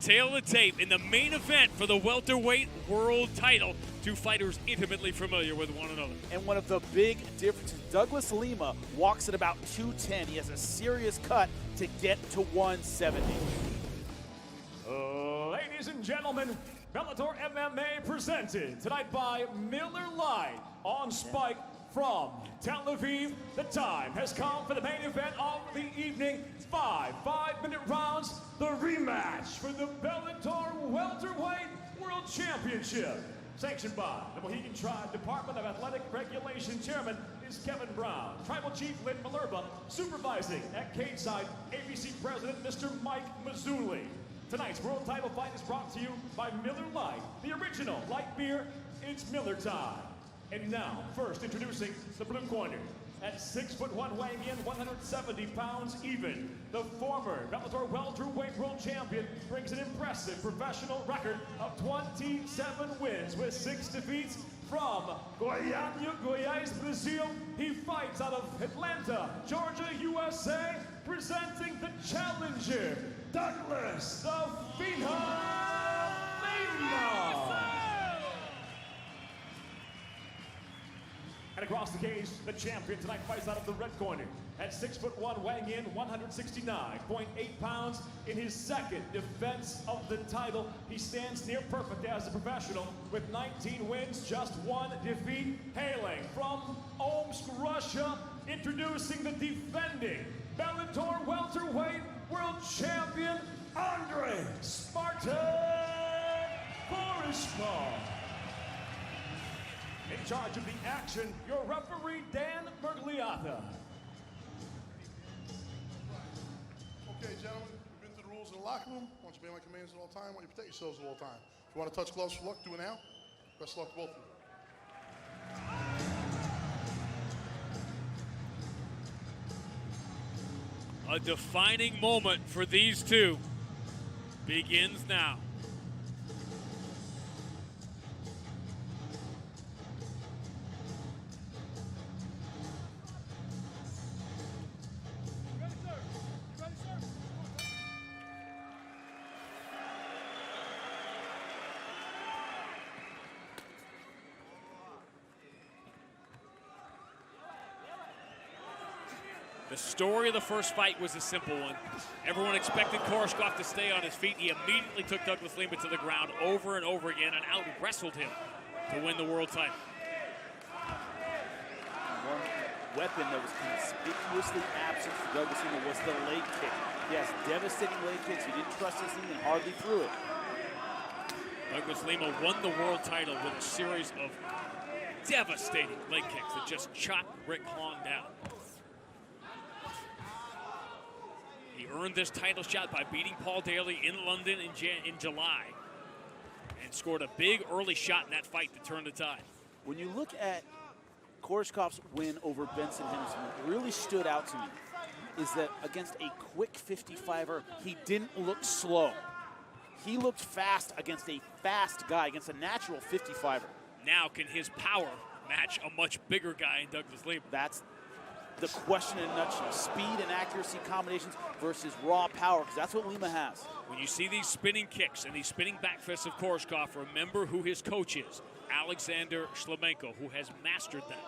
Tail of the tape in the main event for the welterweight world title. Two fighters intimately familiar with one another. And one of the big differences, Douglas Lima walks at about 210. He has a serious cut to get to 170. Ladies and gentlemen, Bellator MMA presented tonight by Miller Lite on Spike from Tel Aviv. The time has come for the main event of the evening. Five-minute rounds, the rematch for the Bellator Welterweight World Championship. Sanctioned by the Mohegan Tribe Department of Athletic Regulation Chairman is Kevin Brown. Tribal Chief Lynn Malerba supervising at Cageside, ABC President Mr. Mike Mazzulli. Tonight's world title fight is brought to you by Miller Lite, the original light beer. It's Miller time. And now, first introducing the blue corner. At 6'1", weighing in 170 pounds even, the former Bellator welterweight world champion brings an impressive professional record of 27 wins with 6 defeats. From Goiânia, Goiás, Brazil, he fights out of Atlanta, Georgia, USA, presenting the challenger, Douglas the Phenom Lima. And across the cage, the champion tonight fights out of the red corner. At 6'1", weighing in 169.8 pounds. In his second defense of the title, he stands near perfect as a professional with 19 wins, just 1 defeat. Hailing from Omsk, Russia, introducing the defending Bellator welterweight world champion, Andrey Spartan Koreshkov. In charge of the action, your referee, Dan Mergliata. Okay, gentlemen, we've been through the rules in the locker room. I want you to obey my commands at all time. I want you to protect yourselves at all time. If you want to touch gloves for luck, do it now. Best of luck to both of you. A defining moment for these two begins now. The story of the first fight was a simple one. Everyone expected Koreshkov to stay on his feet. He immediately took Douglas Lima to the ground over and over again and out-wrestled him to win the world title. One weapon that was conspicuously absent for Douglas Lima was the leg kick. He has devastating leg kicks. He didn't trust his knee and hardly threw it. Douglas Lima won the world title with a series of devastating leg kicks that just chopped Rick Hong down. He earned this title shot by beating Paul Daly in London in July and scored a big early shot in that fight to turn the tide. When you look at Koreshkov's win over Benson Henderson, what really stood out to me is that against a quick 55er, he didn't look slow. He looked fast against a fast guy, against a natural 55er. Now can his power match a much bigger guy in Douglas Lima? That's the question in a nutshell. Speed and accuracy combinations versus raw power, because that's what Lima has. When you see these spinning kicks and these spinning back fists of Koreshkov, remember who his coach is, Alexander Shlemenko, who has mastered them.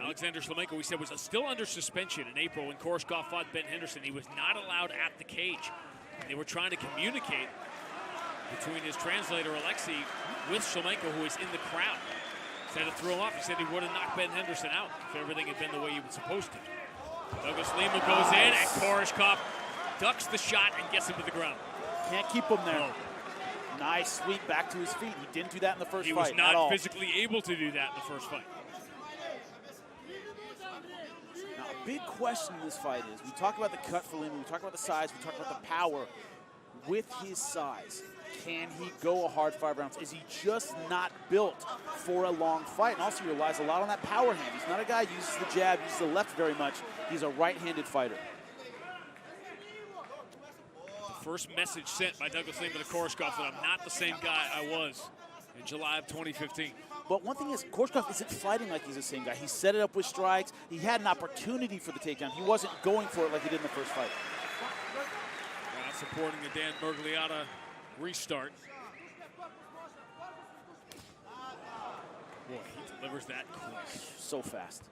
Alexander Shlemenko, we said, was still under suspension in April when Koreshkov fought Ben Henderson. He was not allowed at the cage. They were trying to communicate between his translator, Alexei, with Shlemenko, who is in the crowd. Instead of throw him off, he said he would have knocked Ben Henderson out if everything had been the way he was supposed to. Douglas Lima goes in, and Koreshkov ducks the shot and gets him to the ground. Can't keep him there. No. Nice sweep back to his feet. He didn't do that in the first fight. He was not physically able to do that in the first fight. Now, a big question in this fight is, we talk about the cut for Lima, we talk about the size, we talk about the power. With his size, can he go a hard 5 rounds? Is he just not built for a long fight? And also he relies a lot on that power hand. He's not a guy who uses the jab, uses the left very much. He's a right-handed fighter. The first message sent by Douglas Lima to Koreshkov that I'm not the same guy I was in July of 2015. But one thing is, Koreshkov isn't fighting like he's the same guy. He set it up with strikes. He had an opportunity for the takedown. He wasn't going for it like he did in the first fight. Not supporting the Dan Mergliata restart. Boy, he delivers that quick. So fast.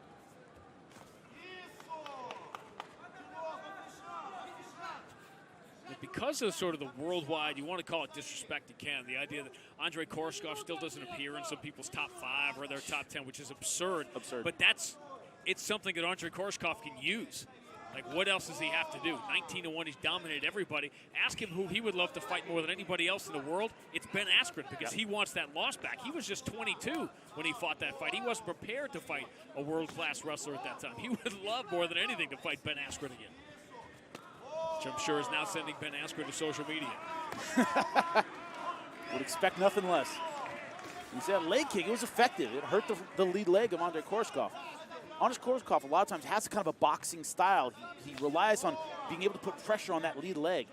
Because of sort of the worldwide, you want to call it disrespect, you can. The idea that Andrey Koreshkov still doesn't appear in some people's top 5 or their top 10, which is absurd. Absurd. But it's something that Andrey Koreshkov can use. Like, what else does he have to do? 19-1, he's dominated everybody. Ask him who he would love to fight more than anybody else in the world. It's Ben Askren, because he wants that loss back. He was just 22 when he fought that fight. He wasn't prepared to fight a world-class wrestler at that time. He would love more than anything to fight Ben Askren again, which I'm sure is now sending Ben Askren to social media. Would expect nothing less. You see that leg kick, it was effective. It hurt the lead leg of Andrey Koreshkov. Andrey Koreshkov, a lot of times, has kind of a boxing style. He relies on being able to put pressure on that lead leg.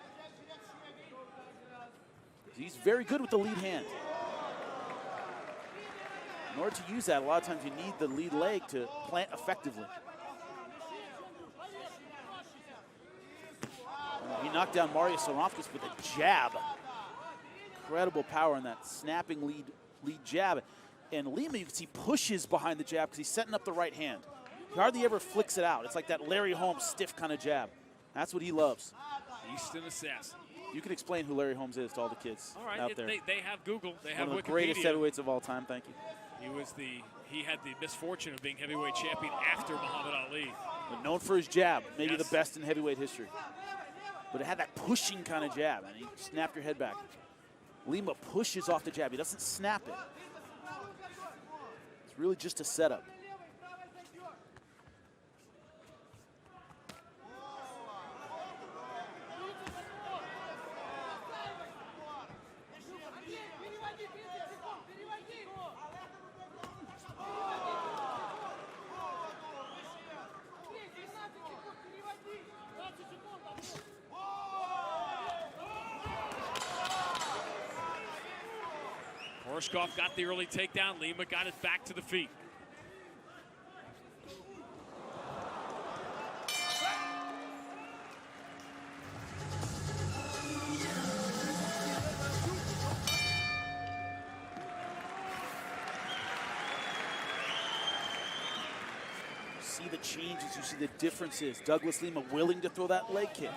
He's very good with the lead hand. In order to use that, a lot of times you need the lead leg to plant effectively. He knocked down Marius Saramfis with a jab. Incredible power in that snapping lead jab. And Lima, you can see, pushes behind the jab because he's setting up the right hand. He hardly ever flicks it out. It's like that Larry Holmes stiff kind of jab. That's what he loves. Easton assassin. You can explain who Larry Holmes is to all the kids out there. They have Google. They have Wikipedia. One of the greatest heavyweights of all time. Thank you. He had the misfortune of being heavyweight champion after Muhammad Ali. But known for his jab, maybe the best in heavyweight history. But it had that pushing kind of jab, and he snapped your head back. Lima pushes off the jab. He doesn't snap it. It's really just a setup. Koreshkov got the early takedown. Lima got it back to the feet. See the changes, you see the differences. Douglas Lima willing to throw that leg kick.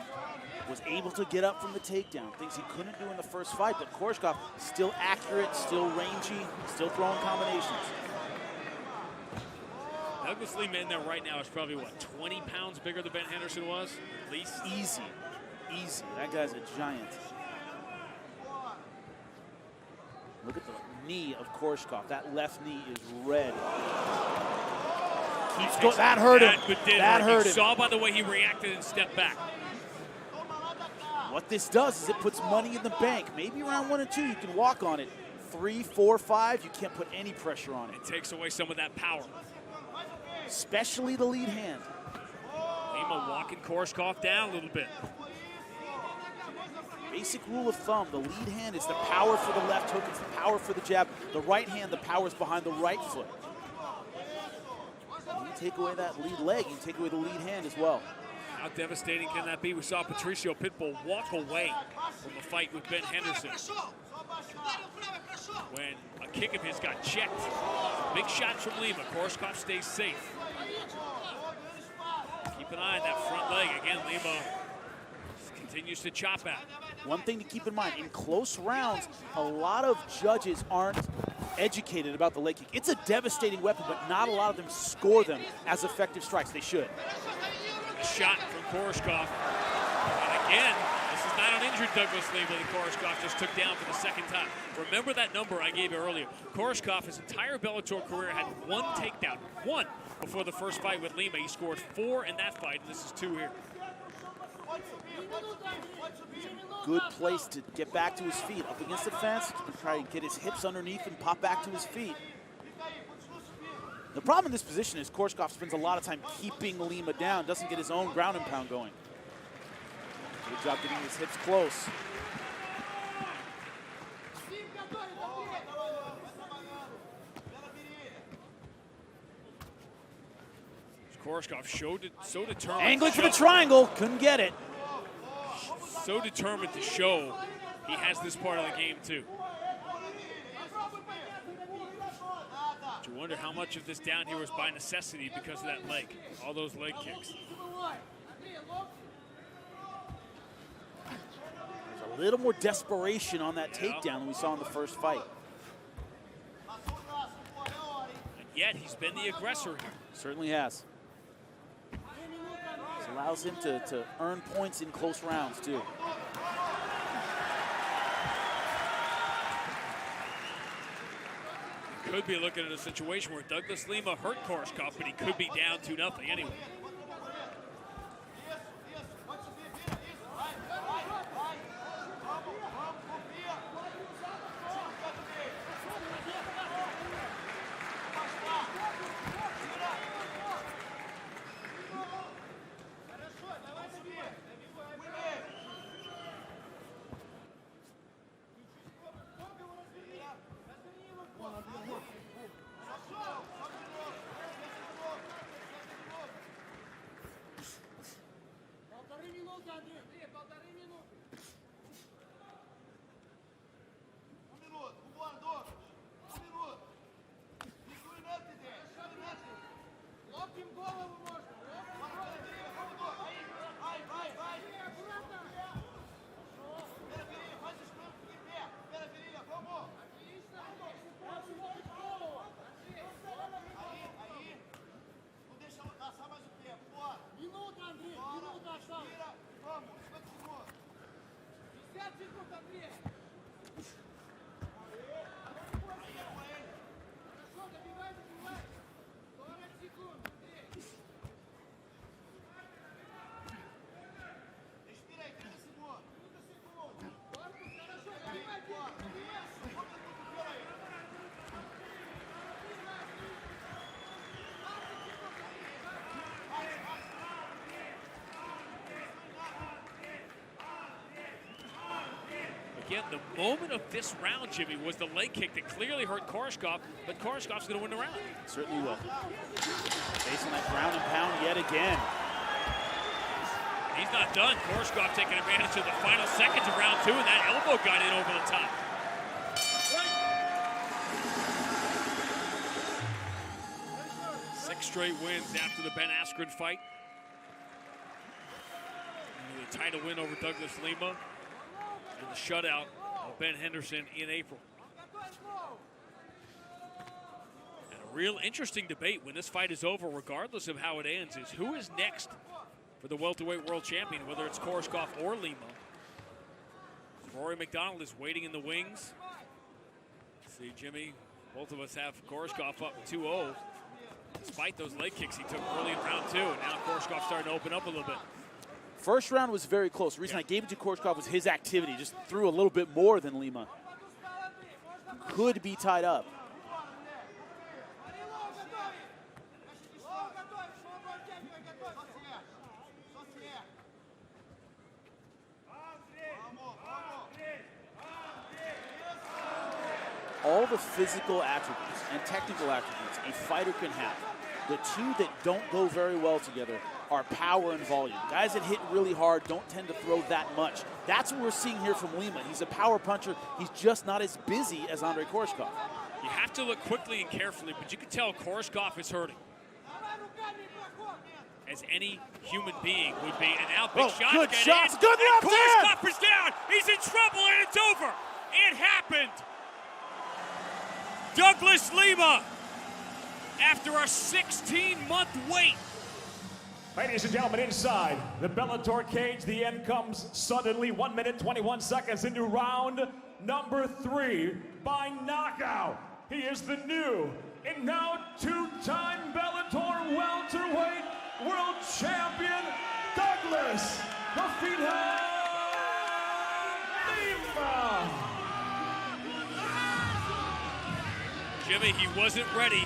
Was able to get up from the takedown, things he couldn't do in the first fight, but Koreshkov still accurate, still rangy, still throwing combinations. Douglas Lima in there right now is probably, what, 20 pounds bigger than Ben Henderson was, at least? Easy, easy. That guy's a giant. Look at the knee of Koreshkov. That left knee is red. Keeps going. That hurt him. That hurt him. You saw by the way he reacted and stepped back. What this does is it puts money in the bank. Maybe round 1 and 2 you can walk on it. 3, 4, 5 you can't put any pressure on it. It takes away some of that power. Especially the lead hand. Lima walking Koreshkov down a little bit. Basic rule of thumb, the lead hand is the power for the left hook, it's the power for the jab. The right hand, the power is behind the right foot. When you take away that lead leg, you take away the lead hand as well. How devastating can that be? We saw Patricio Pitbull walk away from a fight with Ben Henderson when a kick of his got checked. Big shots from Lima. Koreshkov stays safe. Keep an eye on that front leg. Again, Lima continues to chop at. One thing to keep in mind, in close rounds, a lot of judges aren't educated about the leg kick. It's a devastating weapon, but not a lot of them score them as effective strikes. They should. A shot from Koreshkov. And again, this is not an injured Douglas Lima that Koreshkov just took down for the second time. Remember that number I gave you earlier. Koreshkov, his entire Bellator career, had 1 takedown. 1 before the first fight with Lima. He scored 4 in that fight, and this is 2 here. Good place to get back to his feet. Up against the fence, try to get his hips underneath and pop back to his feet. The problem in this position is Koreshkov spends a lot of time keeping Lima down, doesn't get his own ground and pound going. Good job getting his hips close. Koreshkov so determined. Angling for the triangle, couldn't get it. So determined to show he has this part of the game too. But you wonder how much of this down here was by necessity because of that leg, all those leg kicks. There's a little more desperation on that takedown than we saw in the first fight. And yet he's been the aggressor here. Certainly has. This allows him to earn points in close rounds too. Could be looking at a situation where Douglas Lima hurt Koreshkov, but he could be down 2-0 anyway. Again, the moment of this round, Jimmy, was the leg kick that clearly hurt Koreshkov, but Koreshkov's going to win the round. Certainly will. Facing that ground and pound yet again. He's not done. Koreshkov taking advantage of the final seconds of round 2, and that elbow got in over the top. Six straight wins after the Ben Askren fight. And the title win over Douglas Lima. And the shutout of Ben Henderson in April. And a real interesting debate when this fight is over, regardless of how it ends, is who is next for the welterweight world champion, whether it's Koreshkov or Lima. Rory McDonald is waiting in the wings. See, Jimmy, both of us have Koreshkov up 2-0, despite those leg kicks he took early in round 2, and now Koreshkov's starting to open up a little bit. First round was very close. The reason I gave it to Koreshkov was his activity. Just threw a little bit more than Lima. Could be tied up. All the physical attributes and technical attributes a fighter can have, the two that don't go very well together are power and volume. Guys that hit really hard don't tend to throw that much. That's what we're seeing here from Lima. He's a power puncher. He's just not as busy as Andrey Koreshkov. You have to look quickly and carefully, but you can tell Koreshkov is hurting, as any human being would be. And now big shots. Good shots. Good left hand. Koreshkov is down. He's in trouble, and it's over. It happened. Douglas Lima, after a 16-month wait. Ladies and gentlemen, inside the Bellator cage, the end comes suddenly. 1 minute, 21 seconds into round number 3 by knockout. He is the new and now two-time Bellator welterweight world champion, Douglas the Phenom Lima. Jimmy, he wasn't ready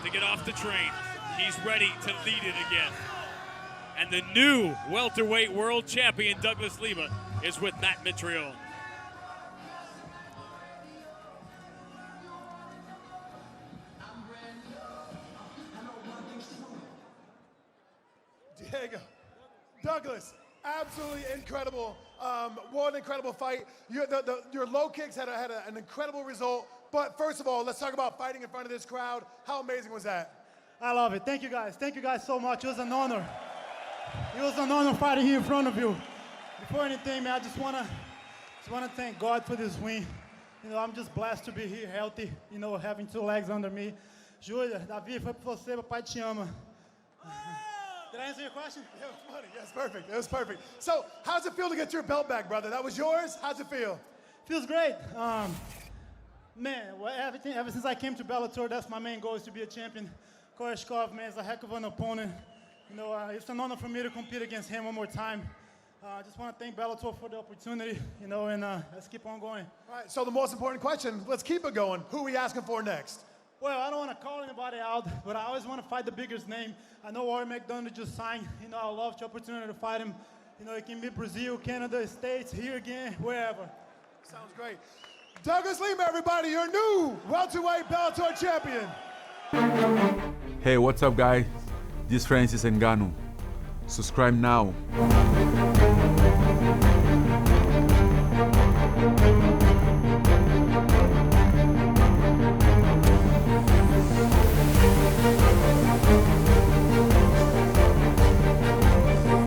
to get off the train. He's ready to lead it again. And the new welterweight world champion, Douglas Lima, is with Matt Mitrione. Douglas, absolutely incredible. What an incredible fight. Your low kicks had an incredible result. But first of all, let's talk about fighting in front of this crowd. How amazing was that? I love it. Thank you guys. Thank you guys so much. It was an honor. It was an honor fighting here in front of you. Before anything, man, I just wanna thank God for this win. You know, I'm just blessed to be here, healthy. You know, having 2 legs under me. Júlia, Davi, foi pra você, papai te ama. Did I answer your question? It was funny. Yes, perfect. It was perfect. So, how's it feel to get your belt back, brother? That was yours. How's it feel? Feels great. Man, well, ever since I came to Bellator, that's my main goal, is to be a champion. Koreshkov, man, is a heck of an opponent. You know, it's an honor for me to compete against him one more time. I just want to thank Bellator for the opportunity, you know, and let's keep on going. All right, so the most important question, let's keep it going. Who are we asking for next? Well, I don't want to call anybody out, but I always want to fight the biggest name. I know Warren McDonough just signed. You know, I love the opportunity to fight him. You know, it can be Brazil, Canada, States, here again, wherever. Sounds great. Douglas Lima, everybody, your new welterweight Bellator champion. Hey, what's up, guys? This is Francis Ngannou. Subscribe now.